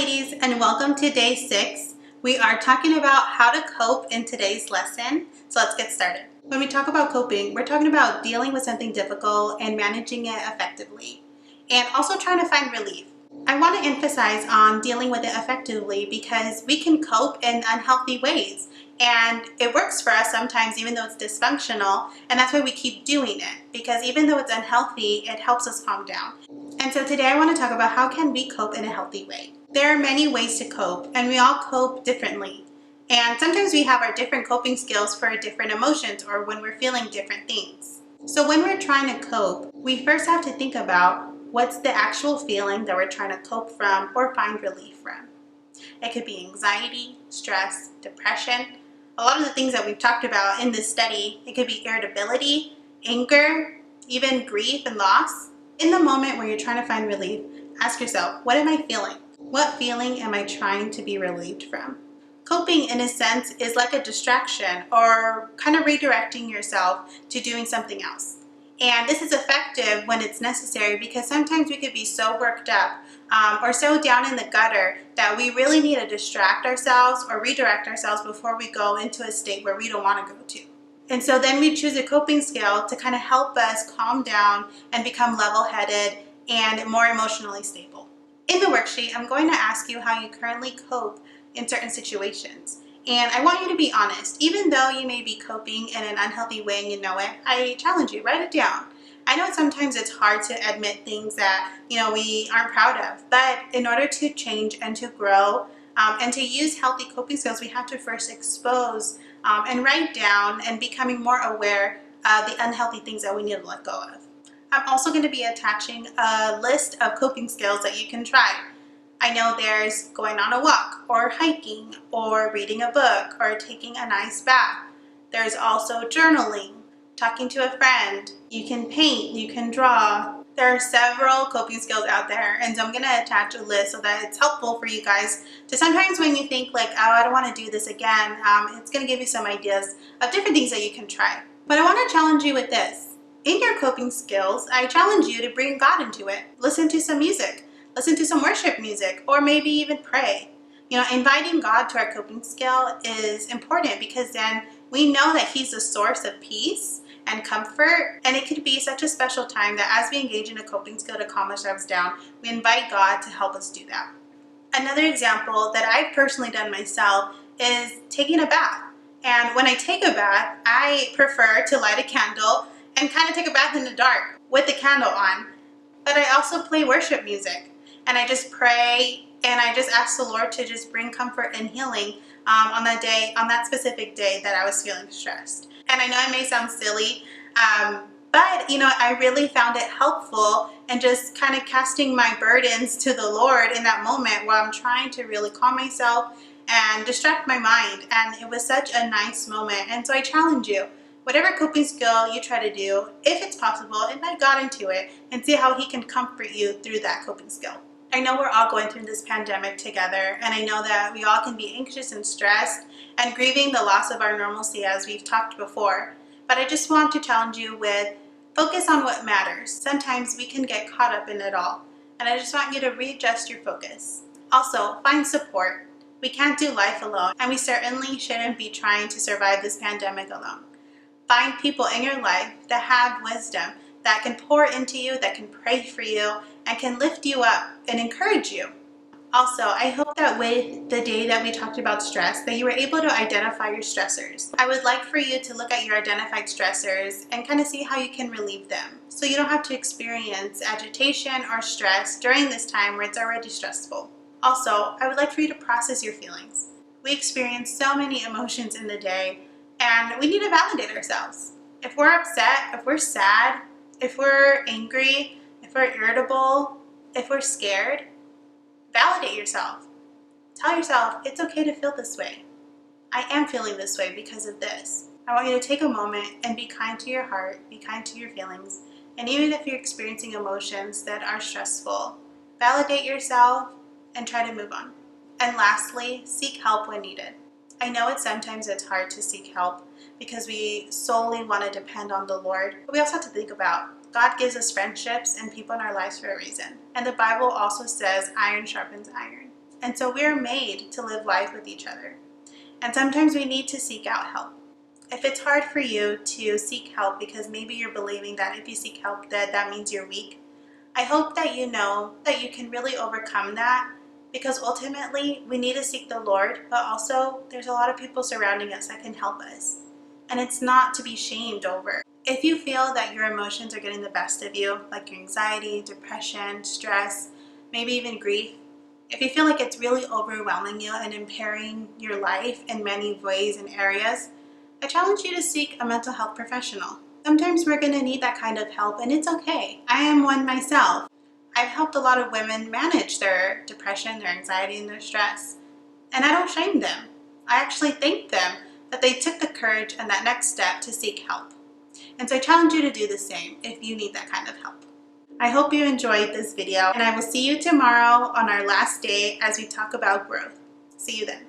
ladies, and welcome to day 6. We are talking about how to cope in today's lesson, so let's get started. When we talk about coping, we're talking about dealing with something difficult and managing it effectively, and also trying to find relief. I want to emphasize on dealing with it effectively because we can cope in unhealthy ways, and it works for us sometimes even though it's dysfunctional, and that's why we keep doing it, because even though it's unhealthy, it helps us calm down. And so today I want to talk about how can we cope in a healthy way. There are many ways to cope, and we all cope differently. And sometimes we have our different coping skills for different emotions or when we're feeling different things. So when we're trying to cope, we first have to think about what's the actual feeling that we're trying to cope from or find relief from. It could be anxiety, stress, depression, a lot of the things that we've talked about in this study. It could be irritability, anger, even grief and loss. In the moment where you're trying to find relief, ask yourself, what am I feeling? What feeling am I trying to be relieved from? Coping, in a sense, is like a distraction or kind of redirecting yourself to doing something else. And this is effective when it's necessary because sometimes we could be so worked up or so down in the gutter that we really need to distract ourselves or redirect ourselves before we go into a state where we don't want to go to. And so then we choose a coping skill to kind of help us calm down and become level-headed and more emotionally stable. In the worksheet, I'm going to ask you how you currently cope in certain situations. And I want you to be honest. Even though you may be coping in an unhealthy way and you know it, I challenge you, write it down. I know sometimes it's hard to admit things that, we aren't proud of, but in order to change and to grow and to use healthy coping skills, we have to first expose and write down and becoming more aware of the unhealthy things that we need to let go of. I'm also going to be attaching a list of coping skills that you can try. I know there's going on a walk or hiking or reading a book or taking a nice bath. There's also journaling, talking to a friend. You can paint, you can draw. There are several coping skills out there, and so I'm going to attach a list so that it's helpful for you guys to sometimes when you think like, oh, I don't want to do this again, it's going to give you some ideas of different things that you can try. But I want to challenge you with this. In your coping skills, I challenge you to bring God into it. Listen to some music. Listen to some worship music, or maybe even pray. Inviting God to our coping skill is important because then we know that He's the source of peace and comfort, and it could be such a special time that as we engage in a coping skill to calm ourselves down, we invite God to help us do that. Another example that I've personally done myself is taking a bath. And when I take a bath, I prefer to light a candle and kind of take a bath in the dark with the candle on. But I also play worship music, and I just pray, and I just ask the Lord to just bring comfort and healing on that specific day that I was feeling stressed. And I know it may sound silly, but I really found it helpful and just kind of casting my burdens to the Lord in that moment while I'm trying to really calm myself and distract my mind. And it was such a nice moment. And so I challenge you, whatever coping skill you try to do, if it's possible, invite God into it and see how He can comfort you through that coping skill. I know we're all going through this pandemic together, and I know that we all can be anxious and stressed and grieving the loss of our normalcy as we've talked before. But I just want to challenge you with focus on what matters. Sometimes we can get caught up in it all, and I just want you to readjust your focus. Also, find support. We can't do life alone, and we certainly shouldn't be trying to survive this pandemic alone. Find people in your life that have wisdom, that can pour into you, that can pray for you, and can lift you up and encourage you. Also, I hope that with the day that we talked about stress, that you were able to identify your stressors. I would like for you to look at your identified stressors and kind of see how you can relieve them, so you don't have to experience agitation or stress during this time where it's already stressful. Also, I would like for you to process your feelings. We experience so many emotions in the day, and we need to validate ourselves. If we're upset, if we're sad, if we're angry, if we're irritable, if we're scared, validate yourself. Tell yourself, it's okay to feel this way. I am feeling this way because of this. I want you to take a moment and be kind to your heart, be kind to your feelings, and even if you're experiencing emotions that are stressful, validate yourself and try to move on. And lastly, seek help when needed. I know sometimes it's hard to seek help because we solely want to depend on the Lord, but we also have to think about God gives us friendships and people in our lives for a reason. And the Bible also says iron sharpens iron. And so we're made to live life with each other. And sometimes we need to seek out help. If it's hard for you to seek help because maybe you're believing that if you seek help that means you're weak, I hope that you know that you can really overcome that, because ultimately we need to seek the Lord, but also there's a lot of people surrounding us that can help us. And it's not to be shamed over. If you feel that your emotions are getting the best of you, like your anxiety, depression, stress, maybe even grief, if you feel like it's really overwhelming you and impairing your life in many ways and areas, I challenge you to seek a mental health professional. Sometimes we're going to need that kind of help, and it's okay. I am one myself. I've helped a lot of women manage their depression, their anxiety, and their stress. And I don't shame them. I actually thank them that they took the courage and that next step to seek help. And so I challenge you to do the same if you need that kind of help. I hope you enjoyed this video, and I will see you tomorrow on our last day as we talk about growth. See you then.